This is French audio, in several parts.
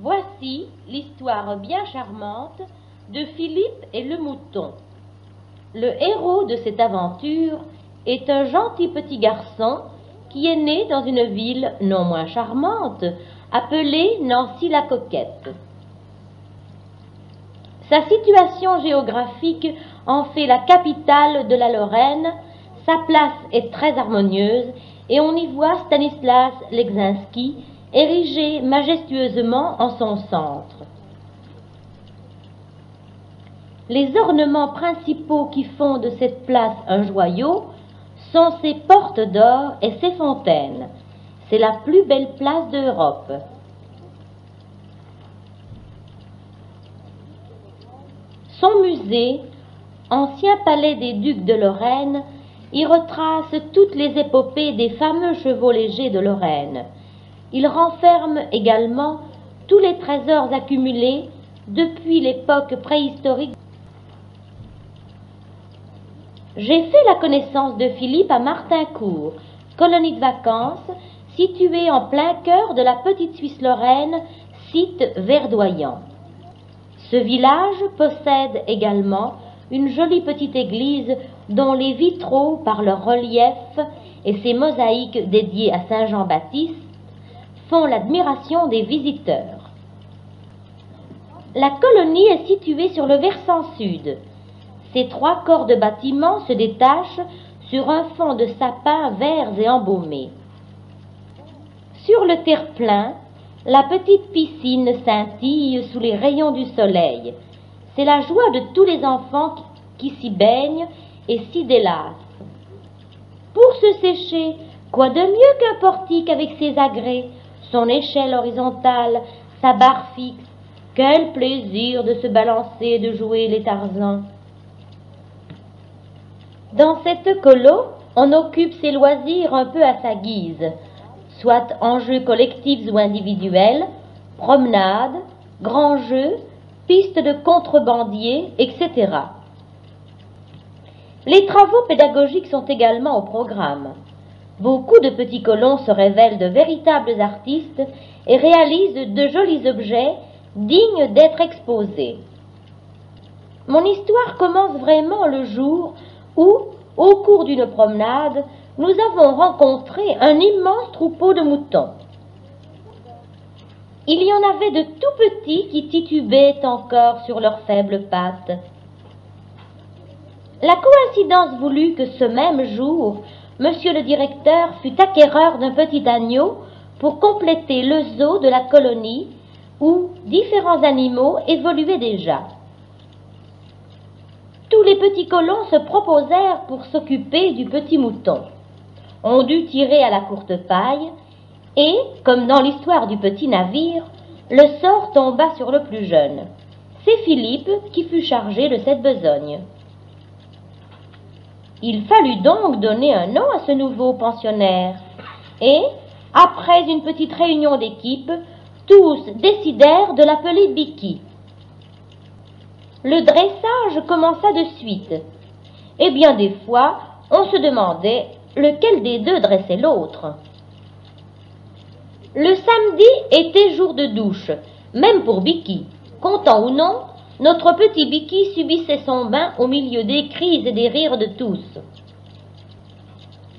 Voici l'histoire bien charmante de Philippe et le mouton. Le héros de cette aventure est un gentil petit garçon qui est né dans une ville non moins charmante, appelée Nancy-la-Coquette. Sa situation géographique en fait la capitale de la Lorraine, sa place est très harmonieuse et on y voit Stanislas Leczinski érigé majestueusement en son centre. Les ornements principaux qui font de cette place un joyau sont ses portes d'or et ses fontaines. C'est la plus belle place d'Europe. Son musée, ancien palais des ducs de Lorraine, y retrace toutes les épopées des fameux chevaux légers de Lorraine. Il renferme également tous les trésors accumulés depuis l'époque préhistorique. J'ai fait la connaissance de Philippe à Martincourt, colonie de vacances située en plein cœur de la petite Suisse lorraine, site verdoyant. Ce village possède également une jolie petite église dont les vitraux, par leur relief et ses mosaïques dédiées à Saint Jean-Baptiste, font l'admiration des visiteurs. La colonie est située sur le versant sud. Ses trois corps de bâtiments se détachent sur un fond de sapins verts et embaumés. Sur le terre-plein, la petite piscine scintille sous les rayons du soleil. C'est la joie de tous les enfants qui s'y baignent et s'y délassent. Pour se sécher, quoi de mieux qu'un portique avec ses agrès, son échelle horizontale, sa barre fixe. Quel plaisir de se balancer et de jouer les Tarzans. Dans cette colo, on occupe ses loisirs un peu à sa guise, soit en jeux collectifs ou individuels, promenades, grands jeux, pistes de contrebandiers, etc. Les travaux pédagogiques sont également au programme. Beaucoup de petits colons se révèlent de véritables artistes et réalisent de jolis objets dignes d'être exposés. Mon histoire commence vraiment le jour où, au cours d'une promenade, nous avons rencontré un immense troupeau de moutons. Il y en avait de tout petits qui titubaient encore sur leurs faibles pattes. La coïncidence voulut que ce même jour, Monsieur le directeur fut acquéreur d'un petit agneau pour compléter le zoo de la colonie où différents animaux évoluaient déjà. Tous les petits colons se proposèrent pour s'occuper du petit mouton. On dut tirer à la courte paille et, comme dans l'histoire du petit navire, le sort tomba sur le plus jeune. C'est Philippe qui fut chargé de cette besogne. Il fallut donc donner un nom à ce nouveau pensionnaire et, après une petite réunion d'équipe, tous décidèrent de l'appeler Bicky. Le dressage commença de suite, et bien des fois, on se demandait lequel des deux dressait l'autre. Le samedi était jour de douche, même pour Bicky. Content ou non, notre petit Bicky subissait son bain au milieu des cris et des rires de tous.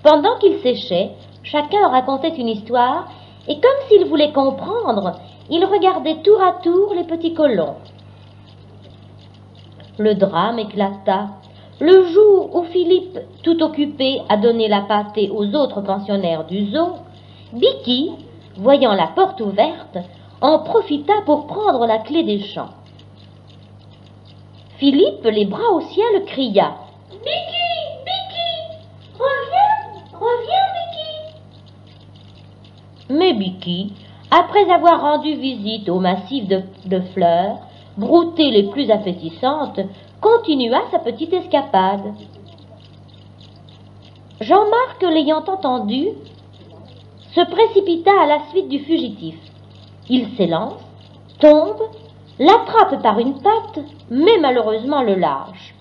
Pendant qu'il séchait, chacun racontait une histoire, et comme s'il voulait comprendre, il regardait tour à tour les petits colons. Le drame éclata. Le jour où Philippe, tout occupé à donner la pâtée aux autres pensionnaires du zoo, Bicky, voyant la porte ouverte, en profita pour prendre la clé des champs. Philippe, les bras au ciel, cria « Bicky, Bicky, reviens, Bicky !» Mais Bicky, après avoir rendu visite au massif de fleurs, broutées les plus appétissantes, continua sa petite escapade. Jean-Marc, l'ayant entendu, se précipita à la suite du fugitif. Il s'élance, tombe, l'attrape par une patte, mais malheureusement le lâche.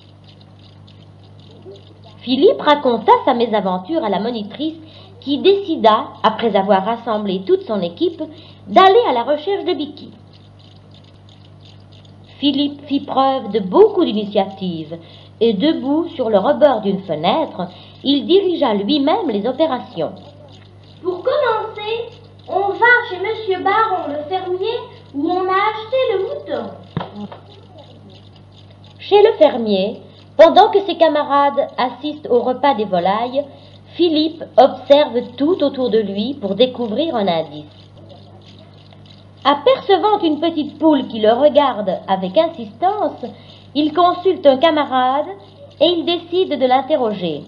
Philippe raconta sa mésaventure à la monitrice qui décida, après avoir rassemblé toute son équipe, d'aller à la recherche de Bicky. Philippe fit preuve de beaucoup d'initiative et debout sur le rebord d'une fenêtre, il dirigea lui-même les opérations. Pour commencer, on va chez Monsieur Baron le fermier où on a acheté le mouton. Chez le fermier, pendant que ses camarades assistent au repas des volailles, Philippe observe tout autour de lui pour découvrir un indice. Apercevant une petite poule qui le regarde avec insistance, il consulte un camarade et il décide de l'interroger.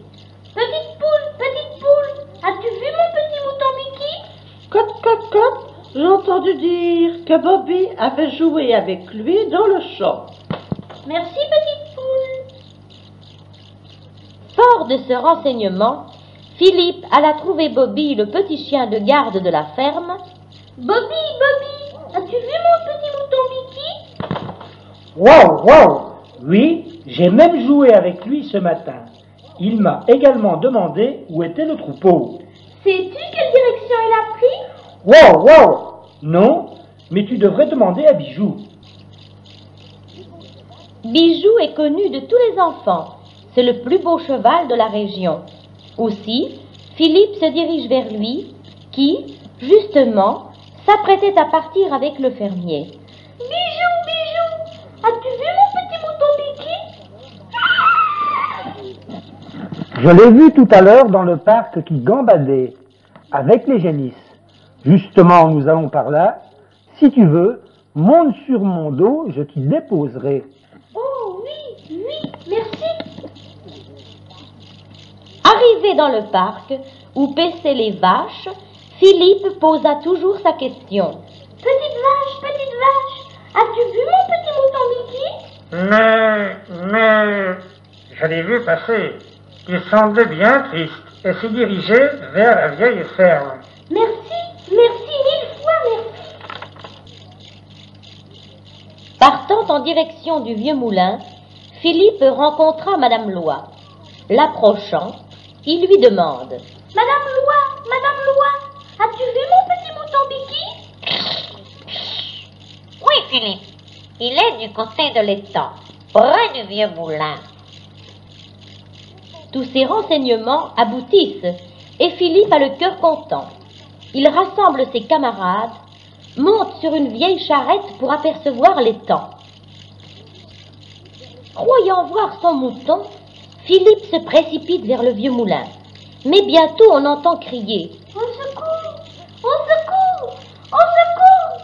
Petite poule, as-tu vu mon petit mouton Mickey? Cop, j'ai entendu dire que Bobby avait joué avec lui dans le champ. Merci, petite poule. Fort de ce renseignement, Philippe alla trouver Bobby, le petit chien de garde de la ferme. Bobby, as-tu vu mon petit mouton Mickey? Wow! Oui, j'ai même joué avec lui ce matin. Il m'a également demandé où était le troupeau. Sais-tu quelle direction il a pris? Wow! Non, mais tu devrais demander à Bijou. Bijou est connu de tous les enfants. C'est le plus beau cheval de la région. Aussi, Philippe se dirige vers lui, qui, justement, s'apprêtait à partir avec le fermier. Bijou, as-tu vu mon petit mouton Mickey? Je l'ai vu tout à l'heure dans le parc qui gambadait, avec les génisses. Justement, nous allons par là. Si tu veux, monte sur mon dos, je t'y déposerai. Oh oui, merci. Arrivé dans le parc, où paissaient les vaches, Philippe posa toujours sa question. Petite vache, as-tu vu mon petit mouton Mickey? Mais, je l'ai vu passer. Il semblait bien triste et se dirigeait vers la vieille ferme. Merci, mille fois merci. Partant en direction du vieux moulin, Philippe rencontra Madame Lois. L'approchant, il lui demande. Madame Lois, as-tu vu mon petit mouton Mickey? Oui, Philippe, il est du côté de l'étang, près du vieux moulin. Tous ces renseignements aboutissent et Philippe a le cœur content. Il rassemble ses camarades, monte sur une vieille charrette pour apercevoir l'étang. Croyant voir son mouton, Philippe se précipite vers le vieux moulin. Mais bientôt on entend crier « Au secours! Au secours! Au secours !»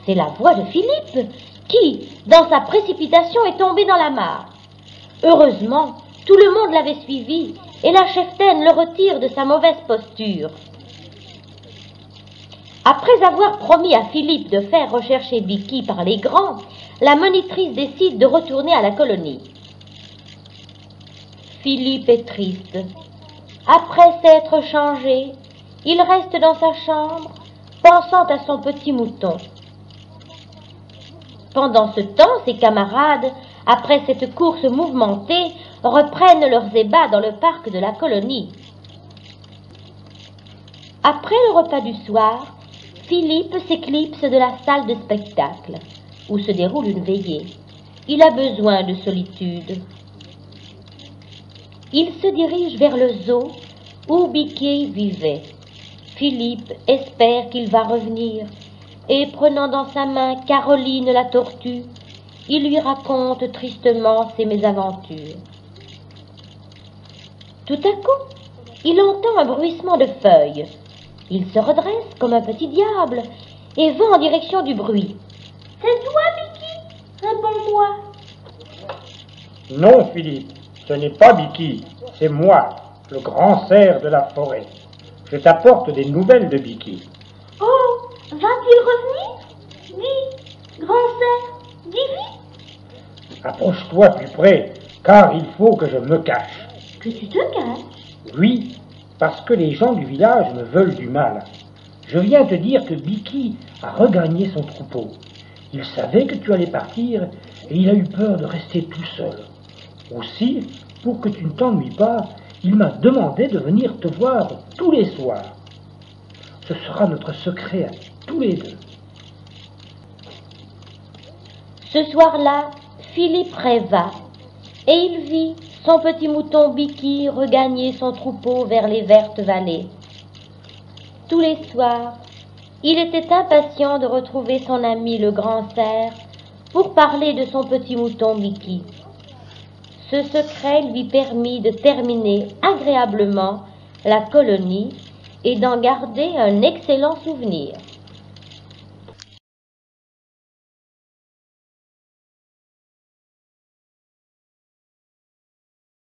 C'est la voix de Philippe qui, dans sa précipitation, est tombé dans la mare. Heureusement, tout le monde l'avait suivi et la cheftaine le retire de sa mauvaise posture. Après avoir promis à Philippe de faire rechercher Bicky par les grands, la monitrice décide de retourner à la colonie. Philippe est triste. Après s'être changé, il reste dans sa chambre, pensant à son petit mouton. Pendant ce temps, ses camarades, après cette course mouvementée, reprennent leurs ébats dans le parc de la colonie. Après le repas du soir, Philippe s'éclipse de la salle de spectacle, où se déroule une veillée. Il a besoin de solitude. Il se dirige vers le zoo où Bicky vivait. Philippe espère qu'il va revenir et, prenant dans sa main Caroline la tortue, il lui raconte tristement ses mésaventures. Tout à coup, il entend un bruissement de feuilles. Il se redresse comme un petit diable et va en direction du bruit. « C'est toi, Bicky? Réponds-moi. » Non, Philippe, ce n'est pas Bicky, c'est moi, le grand cerf de la forêt. Je t'apporte des nouvelles de Bicky. Oh, va-t-il revenir? Dis, grand cerf, dis vite. Approche-toi plus près, car il faut que je me cache. Que tu te caches? Oui, parce que les gens du village me veulent du mal. Je viens te dire que Bicky a regagné son troupeau. Il savait que tu allais partir et il a eu peur de rester tout seul. Aussi, pour que tu ne t'ennuies pas, il m'a demandé de venir te voir tous les soirs. Ce sera notre secret à tous les deux. Ce soir-là, Philippe rêva, et il vit son petit mouton Bicky regagner son troupeau vers les vertes vallées. Tous les soirs, il était impatient de retrouver son ami le grand cerf pour parler de son petit mouton Bicky. Ce secret lui permit de terminer agréablement la colonie et d'en garder un excellent souvenir.